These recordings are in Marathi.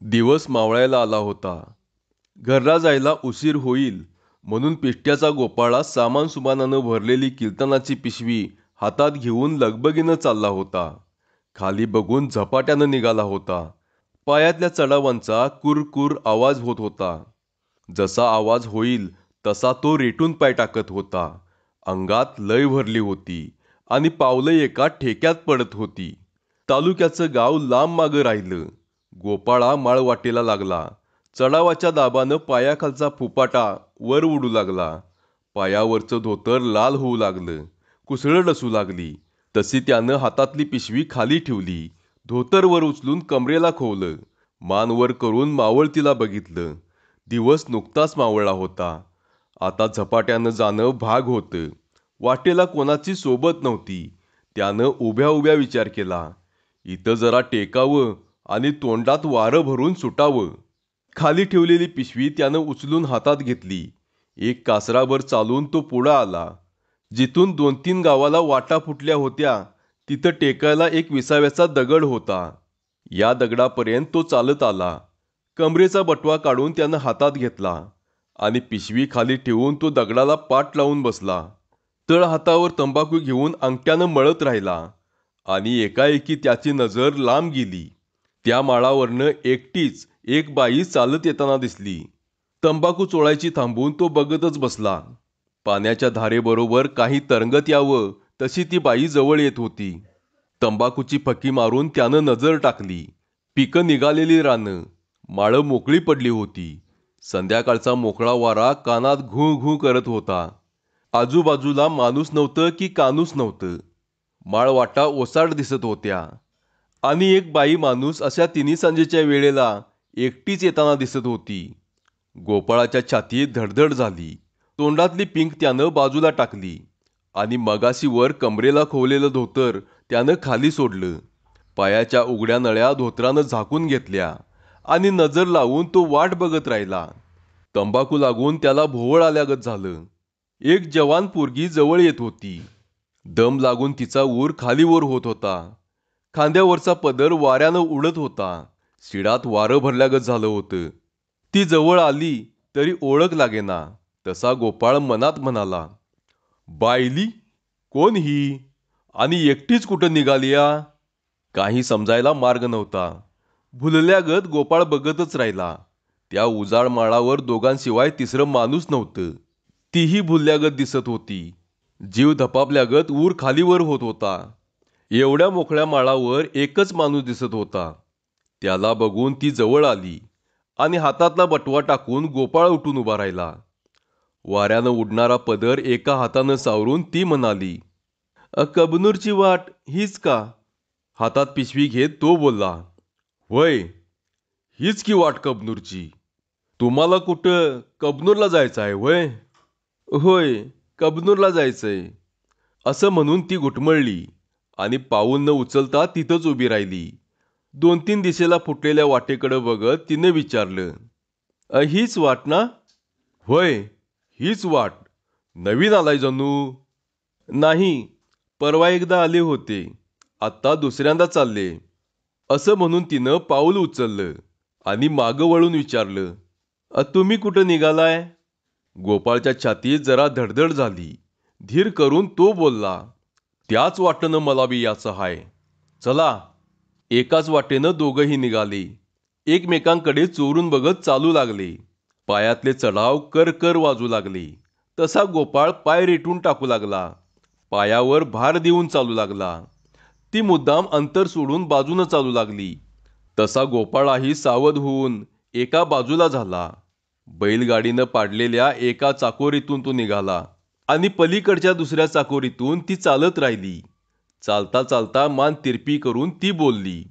दिवस मावळायला आला होता. घरला जायला उशीर होईल म्हणून पिष्ट्याचा गोपाळा सामान सुमानानं भरलेली कीर्तनाची पिशवी हातात घेऊन लगबगीनं चालला होता. खाली बघून झपाट्यानं निघाला होता. पायातल्या चढावांचा कुरकुर आवाज होत होता. जसा आवाज होईल तसा तो रेटून पाय टाकत होता. अंगात लय भरली होती आणि पावलं एका ठेक्यात पडत होती. तालुक्याचं गाव लांब मागं राहिलं. गोपाळा माळ वाटेला लागला. चढावाच्या दाबानं पायाखालचा फुपाटा वर उडू लागला. पायावरचं धोतर लाल होऊ लागलं. कुसळं डसू लागली. तशी त्यानं हातातली पिशवी खाली ठेवली. धोतर वर उचलून कमरेला खोवलं. मान वर करून मावळतीला बघितलं. दिवस नुकताच मावळला होता. आता झपाट्यानं जाणं भाग होतं. वाटेला कोणाची सोबत नव्हती. त्यानं उभ्या उभ्या विचार केला. इथं जरा टेकावं आणि तोंडात वारं भरून सुटावं. खाली ठेवलेली पिशवी त्यानं उचलून हातात घेतली. एक कासराभर चालून तो पुढं आला. जिथून 2-3 गावाला वाटा फुटल्या होत्या तिथं टेकायला एक विसाव्याचा दगड होता. या दगडापर्यंत तो चालत आला. कमरेचा बटवा काढून त्यानं हातात घेतला आणि पिशवी खाली ठेवून तो दगडाला पाठ लावून बसला. तळ हातावर तंबाखू घेऊन अंगठ्यानं मळत राहिला आणि एकाएकी त्याची नजर लांब गेली. त्या माळावरनं एकटीच एक बाई चालत येताना दिसली. तंबाखू चोळायची थांबून तो बघतच बसला. पाण्याच्या धारेबरोबर काही तरंगत यावं तशी ती बाई जवळ येत होती. तंबाखूची फकी मारून त्यानं नजर टाकली. पिकं निघालेली रानं, माळं मोकळी पडली होती. संध्याकाळचा मोकळा वारा कानात घू घू करत होता. आजूबाजूला माणूस नव्हतं की कानूस नव्हतं. माळवाटा ओसाड दिसत होत्या आणि एक बाई माणूस अशा तिन्ही सांजेच्या वेळेला एकटीच येताना दिसत होती. गोपाळाच्या छातीत धडधड झाली. तोंडातली पिंक त्यानं बाजूला टाकली आणि मगाशी वर कमरेला खोवलेलं धोतर त्यानं खाली सोडलं. पायाच्या उघड्या नळ्या धोतरानं झाकून घेतल्या आणि नजर लावून तो वाट बघत राहिला. तंबाखू लागून त्याला भोवळ आल्यागत झालं. एक जवान पोरगी जवळ येत होती. दम लागून तिचा ऊर खालीवर होत होता. खांद्यावरचा पदर वाऱ्यानं उडत होता. शिडात वारं भरल्यागत झालं होतं. ती जवळ आली तरी ओळख लागेना. तसा गोपाळ मनात म्हणाला, बायली कोण ही आणि एकटीच कुठं निघाली या? काही समजायला मार्ग नव्हता. भुलल्यागत गोपाळ बघतच राहिला. त्या उजाड माळावर दोघांशिवाय तिसरं माणूस नव्हतं. तीही भुलल्यागत दिसत होती. जीव धपापल्यागत ऊर खालीवर होत होता. एवढ्या मोकळ्या माळावर एकच माणूस दिसत होता. त्याला बघून ती जवळ आली आणि हातातला बटवा टाकून गोपाळ उठून उभा राहिला. वाऱ्यानं उडणारा पदर एका हातानं सावरून ती म्हणाली, कबनूरची वाट हीच का? हातात पिशवी घेत तो बोलला, होय, हीच की वाट कबनूरची. तुम्हाला कुठं कबनूरला जायचं आहे होय? होय, कबनूरला जायचंय. असं म्हणून ती घुटमळली आणि पाऊल न उचलता तिथंच उभी राहिली. 2-3 दिशेला फुटलेल्या वाटेकडे बघत तिने विचारलं, हीच वाट ना? होय, हीच वाट. नवीन आलाय जणू. नाही, परवा एकदा आले होते. आत्ता दुसऱ्यांदा चालले. असं म्हणून तिनं पाऊल उचललं आणि मागं वळून विचारलं, तुम्ही कुठं निघालाय? गोपाळच्या छातीत जरा धडधड झाली. धीर करून तो बोलला, त्याच वाटेनं मला बी याचं हाय. चला. एकाच वाटेनं दोघंही निघाले. एकमेकांकडे चोरून बघत चालू लागले. पायातले चढाव कर वाजू लागले. तसा गोपाळ पाय रेटून टाकू लागला. पायावर भार देऊन चालू लागला. ती मुद्दाम अंतर सोडून बाजूनं चालू लागली. तसा गोपाळाही सावध होऊन एका बाजूला झाला. बैलगाडीनं पाडलेल्या एका चाकोरीतून तो निघाला आणि पलीकडच्या दुसऱ्या चाकोरीतून ती चालत राहिली. चालता चालता मान तिरपी करून ती बोलली,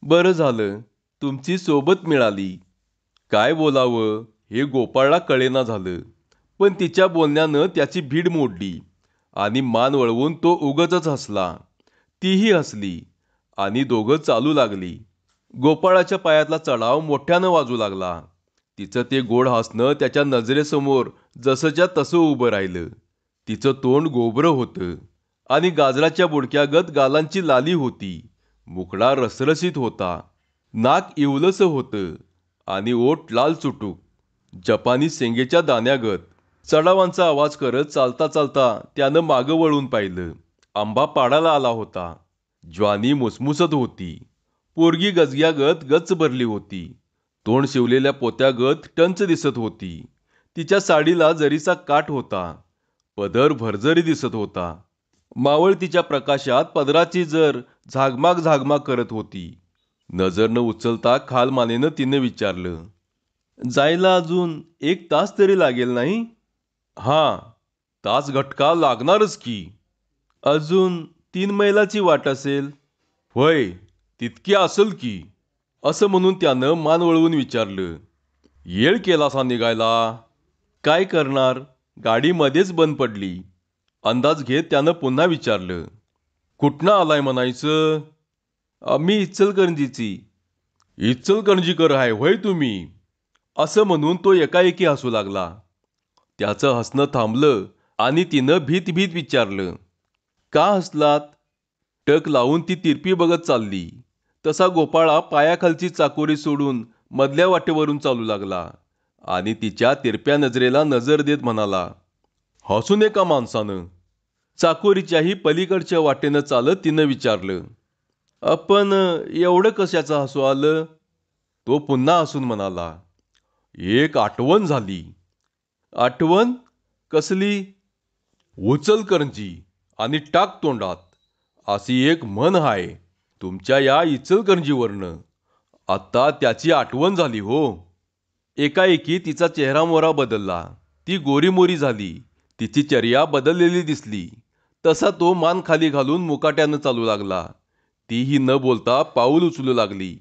बरं झालं, तुमची सोबत मिळाली. काय बोलावं हे गोपाळला कळेना झालं. पण तिच्या बोलण्यानं त्याची भीड मोडली आणि मान वळवून तो उगाचच हसला. तीही हसली आणि दोघं चालू लागली. गोपाळाच्या पायातला चढाव मोठ्यानं वाजू लागला. तिचं ते गोड हसणं त्याच्या नजरेसमोर जसंच्या तसं उभं राहिलं. तिचं तोंड गोबरं होतं आणि गाजराच्या बुडक्यागत गालांची लाली होती. मुखडा रसरशीत होता. नाक इवलसं होतं आणि ओठ लाल चुटूक, जपानी शेंगेच्या दाण्यागत. चढावांचा आवाज करत चालता चालता त्यानं मागं वळून पाहिलं. आंबा पाडाला आला होता. ज्वानी मुसमुसत होती. पोरगी गजग्यागत गच्च भरली होती. तोंड शिवलेल्या पोत्यागत टंच दिसत होती. तिच्या साडीला जरीचा काठ होता. पदर भरजरी दिसत होता. मावळतीच्या प्रकाशात पदराची जर झागमाग झागमाग करत होती. नजर न उचलता खालमानेनं तिनं विचारलं, जायला अजून 1 तास तरी लागेल नाही? हां, तास घटका लागणारच की. अजून 3 मैलाची वाट असेल? होय, तितकी असेल की. असं म्हणून त्यानं मान वळवून विचारलं, येळ केलासा निघायला? काय करणार, गाडी मध्येच बंद पडली. अंदाज घेत त्यानं पुन्हा विचारलं, कुठनं आलाय म्हणायचं? मी इचलकरंजीची. इचलकरंजीकर आहे होय तुम्ही? असं म्हणून तो एकाएकी हसू लागला. त्याचं हसणं थांबलं आणि तिनं भीत भीत विचारलं, का हसलात? टक लावून ती तिरपी बघत चालली. तसा गोपाळा पायाखालची चाकोरी सोडून मधल्या वाटेवरून चालू लागला आणि तिच्या तिरप्या नजरेला नजर देत म्हणाला, हसू नये का माणसानं? चाकोरीच्याही पलीकडच्या वाटेनं चालत तिनं विचारलं, आपण एवढं कशाचं हसू आलं? तो पुन्हा हसून म्हणाला, एक आठवण झाली. आठवण? कसली? उचलकरंजी आणि टाक तोंडात अशी एक म्हण आहे तुमच्या या इचलकरंजीवरनं. आत्ता त्याची आठवण झाली हो. एकाएकी तिचा चेहरा मोहरा बदलला. ती गोरीमोरी झाली. तिची चर्या बदललेली दिसली. तसा तो मान खाली घालून मुकाट्यानं चालू लागला. तीही न बोलता पाऊल उचलू लागली.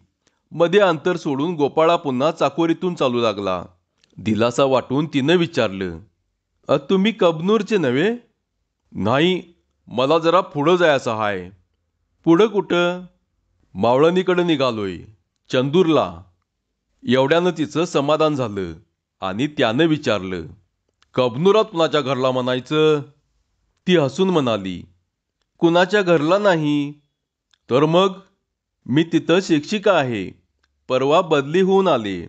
मध्ये अंतर सोडून गोपाळा पुन्हा चाकोरीतून चालू लागला. दिलासा वाटून तिनं विचारलं, तुम्ही कबनूरचे नव्हे? नाही, मला जरा पुढं जायचं आहे. पुढं कुठं? मावळणीकडे निघालोय, चंदूरला. एवढ्यानं तिचं समाधान झालं आणि त्यानं विचारलं, कबनूरात कुणाच्या घरला म्हणायचं? ती हसून म्हणाली, कुणाच्या घरला नाही. तर मग? मी तिथं शिक्षिका आहे. परवा बदली होऊन आले.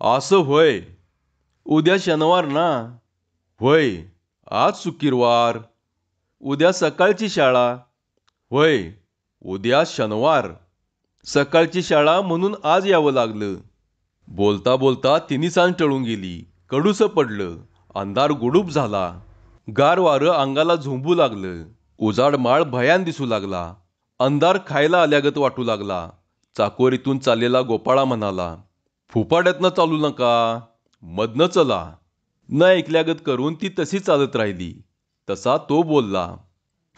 असं होय. उद्या शनिवार ना? होय, आज शुक्रवार. उद्या सकाळची शाळा? होय, उद्या शनिवार. सकाळची शाळा म्हणून आज यावं लागलं. बोलता बोलता तिन्ही सांज टळून गेली. कडूसं पडलं. अंधार गुडूप झाला. गार वारं अंगाला झोंबू लागलं. उजाड माळ भयान दिसू लागला. अंधार खायला आल्यागत वाटू लागला. चाकोरीतून चाललेला गोपाळा म्हणाला, फुपाड्यातनं चालू नका, मधनं चला. न ऐकल्यागत करून ती तशी चालत राहिली. तसा तो बोलला,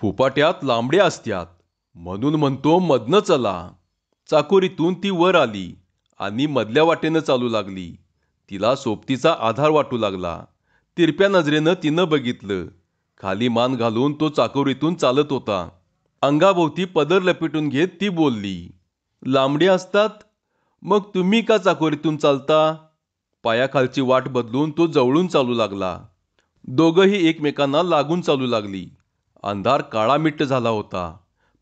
फुपाट्यात लांबड्या असत्यात म्हणून म्हणतो मधनं चला. चाकोरीतून ती वर आली आणि मधल्या वाटेनं चालू लागली. तिला सोबतीचा आधार वाटू लागला. तिरप्या नजरेनं तिनं बघितलं. खाली मान घालून तो चाकोरीतून चालत होता. अंगाभोवती पदर लपेटून घेत ती बोलली, लांबडी असतात? मग तुम्ही का चाकोरीतून चालता? पायाखालची वाट बदलून तो जवळून चालू लागला. दोघंही एकमेकांना लागून चालू लागली. अंधार काळामिट्ट झाला होता.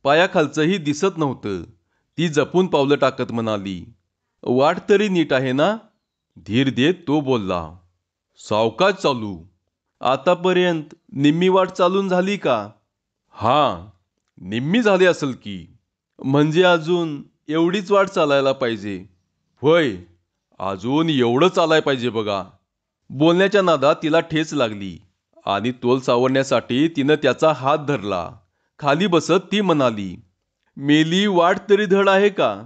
पायाखालचंही दिसत नव्हतं. ती जपून पावलं टाकत म्हणाली, वाट तरी नीट आहे ना? धीर देत तो बोलला, सावकाश चालू. आतापर्यंत निम्मी वाट चालून झाली का? हां, निम्मी झाली असेल की. म्हणजे अजून एवढीच वाट चालायला पाहिजे? होय, अजून एवढं चालाय पाहिजे बघा. बोलण्याच्या नादात तिला ठेच लागली आणि तोल सावरण्यासाठी तिनं त्याचा हात धरला. खाली बसत ती म्हणाली, मेली वाट तरी धड आहे का?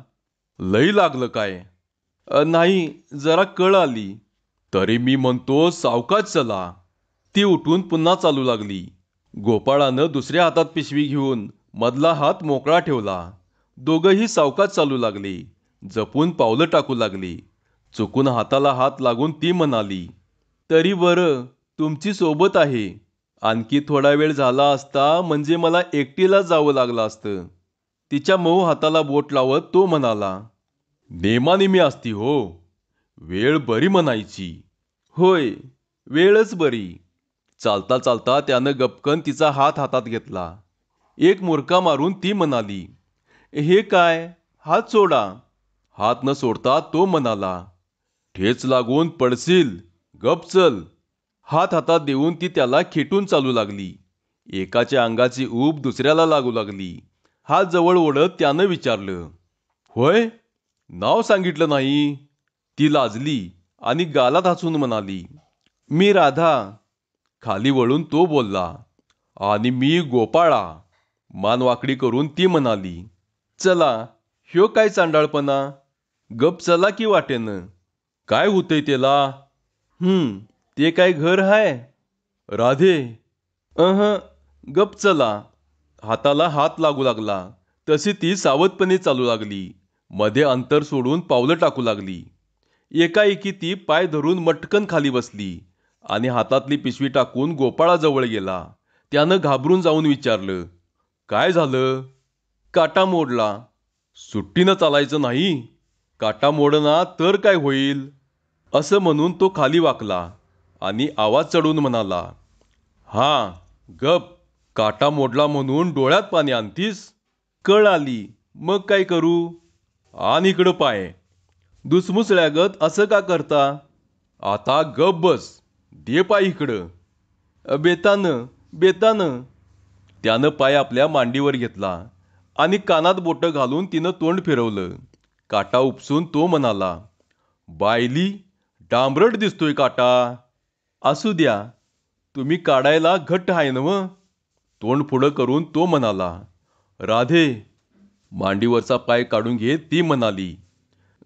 लई लागलं काय? नाही, जरा कळ आली. तरी मी म्हणतो सावकाश चला. ती उठून पुन्हा चालू लागली. गोपाळानं दुसऱ्या हातात पिशवी घेऊन मधला हात मोकळा ठेवला. दोघंही सावकाश चालू लागले. जपून पावलं टाकू लागले. चुकून हाताला हात लागून ती म्हणाली, तरी बरं तुमची सोबत आहे. आणखी थोडा वेळ झाला असता म्हणजे मला एकटीला जावं लागलं असतं. तिच्या मऊ हाताला बोट लावत तो म्हणाला, नेमानेमी असती हो. वेळ बरी म्हणायची. होय, वेळच बरी. चालता चालता त्यानं गपकन तिचा हात हातात घेतला. एक मुरका मारून ती म्हणाली, हे काय, हात सोडा. हात न सोडता तो म्हणाला, ठेच लागून पडशील, गप चल. हात हातात देऊन ती त्याला खेटून चालू लागली. एकाच्या अंगाची ऊब दुसऱ्याला लागू लागली. हात जवळ ओढत त्यानं विचारलं, होय, नाव सांगितलं नाही. ती लाजली आणि गालात हसून म्हणाली, मी राधा. खाली वळून तो बोलला, आणि मी गोपाळा. मान वाकडी करून ती म्हणाली, चला, ह्यो काय चांडाळपणा. गप चला की वाटेनं. काय होतंय त्याला? ते काय घर हाय? राधे. अह, गप चला. हाताला हात लागू लागला. तशी ती सावधपणे चालू लागली. मध्ये अंतर सोडून पावलं टाकू लागली. एकाएकी ती पाय धरून मटकन खाली बसली आणि हातातली पिशवी टाकून गोपाळाजवळ गेला. त्यानं घाबरून जाऊन विचारलं, काय झालं? काटा मोडला. सुट्टीनं चालायचं नाही. काटा मोडना तर काय होईल? असं म्हणून तो खाली वाकला आणि आवाज चढवून म्हणाला, हा, गप. काटा मोडला म्हणून डोळ्यात पाणी आणतीस? कळ आली, मग काय करू? आण इकडं पाय. दुसमुसळ्यागत असं का करता? आता गप बस. दे पाय इकडं. बेतानं, बेतानं. त्यानं पाय आपल्या मांडीवर घेतला आणि कानात बोटं घालून तिनं तोंड फिरवलं. काटा उपसून तो म्हणाला, बायली, डांबरट दिसतोय काटा. असू द्या, तुम्ही काढायला घट्ट आहे नव्ह. तोंड पुढं करून तो म्हणाला, राधे. मांडीवरचा पाय काढून घेत ती म्हणाली,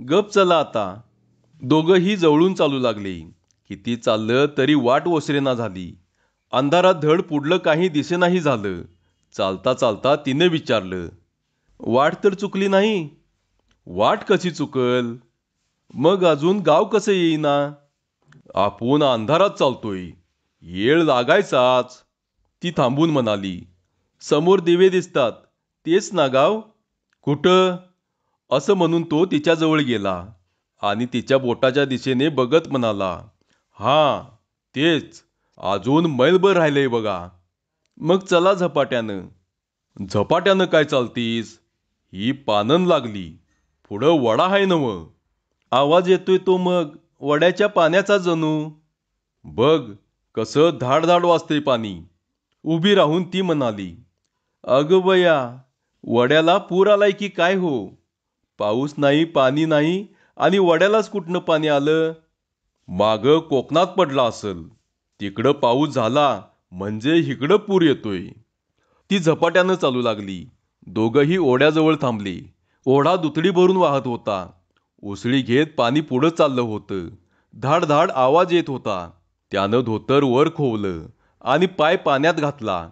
गप चला आता. दोघंही जवळून चालू लागले. किती चाललं तरी वाट ओसरेना झाली. अंधारात धड पुढलं काही दिसेनाही झालं. चालता चालता तिने विचारलं, वाट तर चुकली नाही? वाट कशी चुकल? मग अजून गाव कसं येईना? आपण अंधारात चालतोय. येळ लागायचाच. ती थांबून म्हणाली, समोर दिवे दिसतात, तेच ना गाव? कुठं? असं म्हणून तो तिच्याजवळ गेला आणि तिच्या बोटाच्या दिशेने बघत म्हणाला, हा, तेच. अजून मैलभर राहिलंय बघा. मग चला झपाट्यानं. झपाट्यानं काय चालतीस? ही पानन लागली. पुढं वडा हाय नव्ह. आवाज येतोय तो मग वड्याच्या पाण्याचा जणू. बघ कसं धाड धाड वाजतंय पाणी. उभी राहून ती म्हणाली, अगं बया, वड्याला पूर आलाय की काय हो? पाऊस नाही, पाणी नाही, आणि वड्यालाच कुठनं पाणी आलं? मागं कोकणात पडला असल. तिकडं पाऊस झाला म्हणजे इकडं पूर येतोय. ती झपाट्यानं चालू लागली. दोघंही ओढ्याजवळ थांबली. ओढा दुथडी भरून वाहत होता. उसळी घेत पाणी पुढं चाललं होतं. धाड धाड आवाज येत होता. त्यानं धोतर वर खोवलं आणि पाय पाण्यात घातला.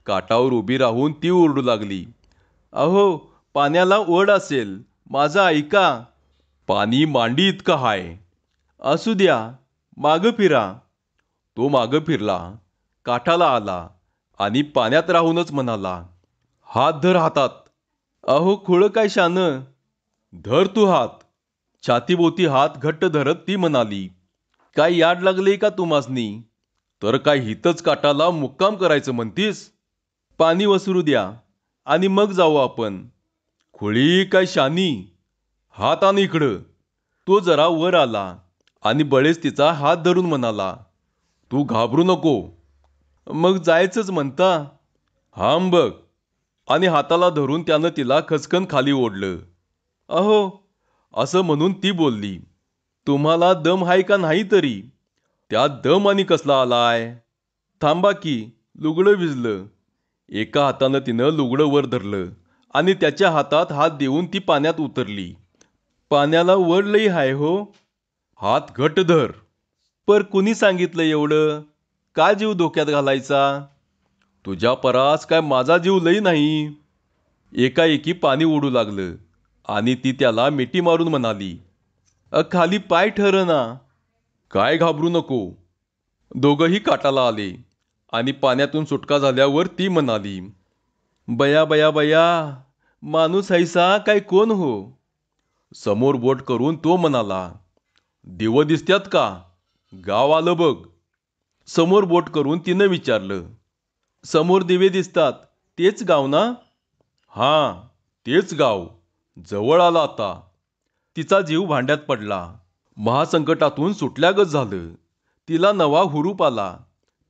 काठावर उभी राहून ती ओरडू लागली, अहो, पाण्याला ओढ असेल, माझं ऐका. पाणी मांडी इतकं हाय. असू द्या, मागं फिरा. तो मागं फिरला, काठाला आला आणि पाण्यात राहूनच म्हणाला, हात धर हातात. अहो खुळं काय शानं? धर तू हात. छातीभोवती हात घट्ट धरत ती म्हणाली, काय याड लागले का तुम्हासनी? तर काय हितच काटाला मुक्काम करायचं म्हणतीस? पाणी वसरू द्या आणि मग जाऊ आपण. खुळी काय शानी? हात आण इकडं. तो जरा वर आला आणि बळेच तिचा हात धरून म्हणाला, तू घाबरू नको. मग जायचंच म्हणता? हाम बघ. आणि हाताला धरून त्यानं तिला खचकन खाली ओढलं. अहो, असं म्हणून ती बोलली, तुम्हाला दम हाय का नाही तरी? त्यात दम आणि कसला आलाय? थांबा की, लुगडं भिजलं. एका हातानं तिनं लुगडं वर धरलं आणि त्याच्या हातात हात देऊन ती पाण्यात उतरली. पाण्याला वर लई हाय हो. हात घट्ट धर. पर कुणी सांगितलं एवढं? का जीव धोक्यात घालायचा? तुझ्या परास काय माझा जीव लई नाही. एकाएकी पाणी उडू लागलं आणि ती त्याला मिठी मारून म्हणाली, खाली पाय ठरना. काय घाबरू नको. दोघंही काठाला आले आणि पाण्यातून सुटका झाल्यावर ती म्हणाली, बया बया बया, माणूस हैसा काय कोण हो? समोर बोट करून तो म्हणाला, दिवं दिसत्यात का? गाव आलं बघ. समोर बोट करून तिनं विचारलं, समोर दिवे दिसतात, तेच गाव ना? हां, तेच गाव. जवळ आला आता. तिचा जीव भांड्यात पडला. महासंकटातून सुटल्यागत झालं. तिला नवा हुरूप आला.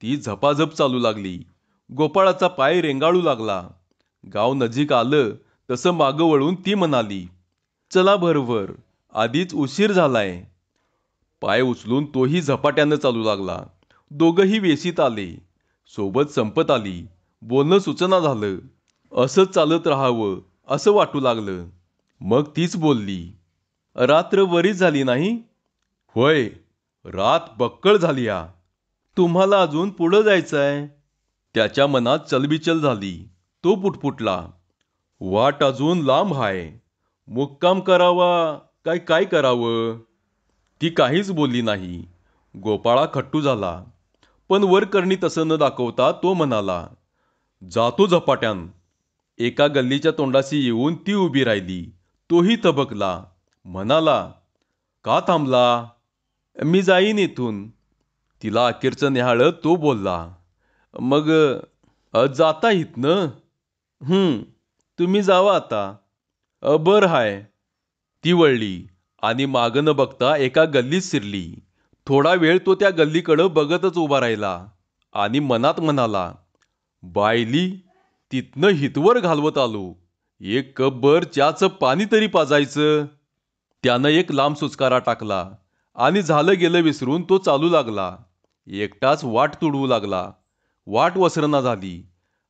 ती झपाझप चालू लागली. गोपाळाचा पाय रेंगाळू लागला. गाव नजीक आलं तसं मागं वळून ती म्हणाली, चला भरभर, आधीच उशीर झालाय. पाय उचलून तोही झपाट्यानं चालू लागला. दोघंही वेशीत आले. सोबत संपत आली. बोलणं सुचना झालं. असंच चालत राहावं असं वाटू लागलं. मग तीच बोलली, रात्र बरीच झाली नाही? होय, रात बक्कळ झाली या. तुम्हाला अजून पुढं जायचंय? त्याच्या मनात चलबिचल झाली. तो पुटपुटला, वाट अजून लांब हाय. मुक्काम करावा काय काय करावं? ती काहीच बोलली नाही. गोपाळा खट्टू झाला. पण वरकरणी तसं न दाखवता तो म्हणाला, जातो झपाट्यान. एका गल्लीच्या तोंडाशी येऊन ती उभी राहिली. तोही तबकला. म्हणाला, का थांबला? मी जाईन इथून. तिला अखेरचं न्याहाळत तो बोलला, मग जाता इथनं? तुम्ही जावा आता. बर हाय. ती वळली आणि मागं न बघता एका गल्लीत शिरली. थोडा वेळ तो त्या गल्लीकडं बघतच उभा राहिला आणि मनात म्हणाला, बायली, तिथनं हितवर घालवत आलो. एक कपभर चहाचं पाणी तरी पाजायचं. त्यानं एक लांब सुचकारा टाकला आणि झालं गेलं विसरून तो चालू लागला. एकटाच वाट तुडवू लागला. वाट वसरणा झाली.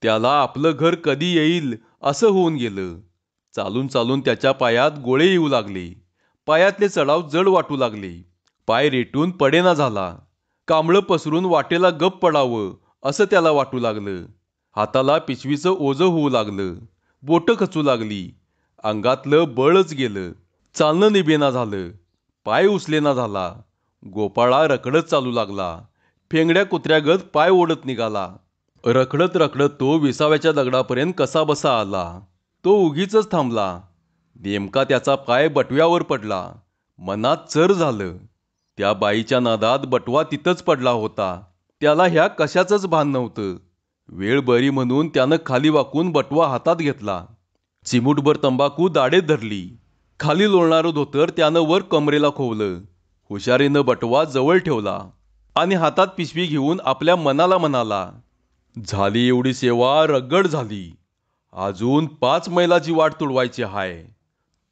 त्याला आपलं घर कधी येईल असं होऊन गेलं. चालून चालून त्याच्या पायात गोळे येऊ लागले. पायातले चढाव जड वाटू लागले. पाय रेटून पडेना झाला. कांबळं पसरून वाटेला गप पडावं असं त्याला वाटू लागलं. हाताला पिशवीचं ओझं होऊ लागलं. बोटं खचू लागली. अंगातलं बळच गेलं. चालणं निभेना झालं. पाय उचलेना झाला. गोपाळा रखडत चालू लागला. फेंगड्या कुत्र्यागत पाय ओढत निघाला. रखडत रखडत तो विसाव्याच्या दगडापर्यंत कसाबसा आला. तो उगीचच थांबला. नेमका त्याचा पाय बटव्यावर पडला. मनात चर झालं. त्या बाईच्या नादात बटवा तिथंच पडला होता. त्याला ह्या कशाचंच भान नव्हतं. वेळ बरी म्हणून त्यानं खाली वाकून बटवा हातात घेतला. चिमूटभर तंबाखू दाढेत धरली. खाली लोळणारं धोतर त्यानं वर कमरेला खोवलं. हुशारीनं बटवा जवळ ठेवला आणि हातात पिशवी घेऊन आपल्या मनाला म्हणाला, झाली एवढी सेवा रगड झाली. अजून 5 मैलाची वाट तुडवायची हाय.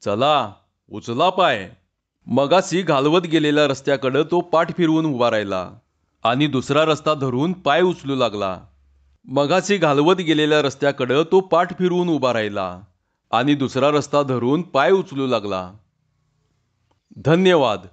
चला, उचला पाय. मगाशी घालवत गेलेल्या रस्त्याकडं तो पाठ फिरवून उभा राहिला आणि दुसरा रस्ता धरून पाय उचलू लागला. मगाशी घालवत गेलेल्या रस्त्याकडं तो पाठ फिरवून उभा राहिला आणि दुसरा रस्ता धरून पाय उचलू लागला. धन्यवाद.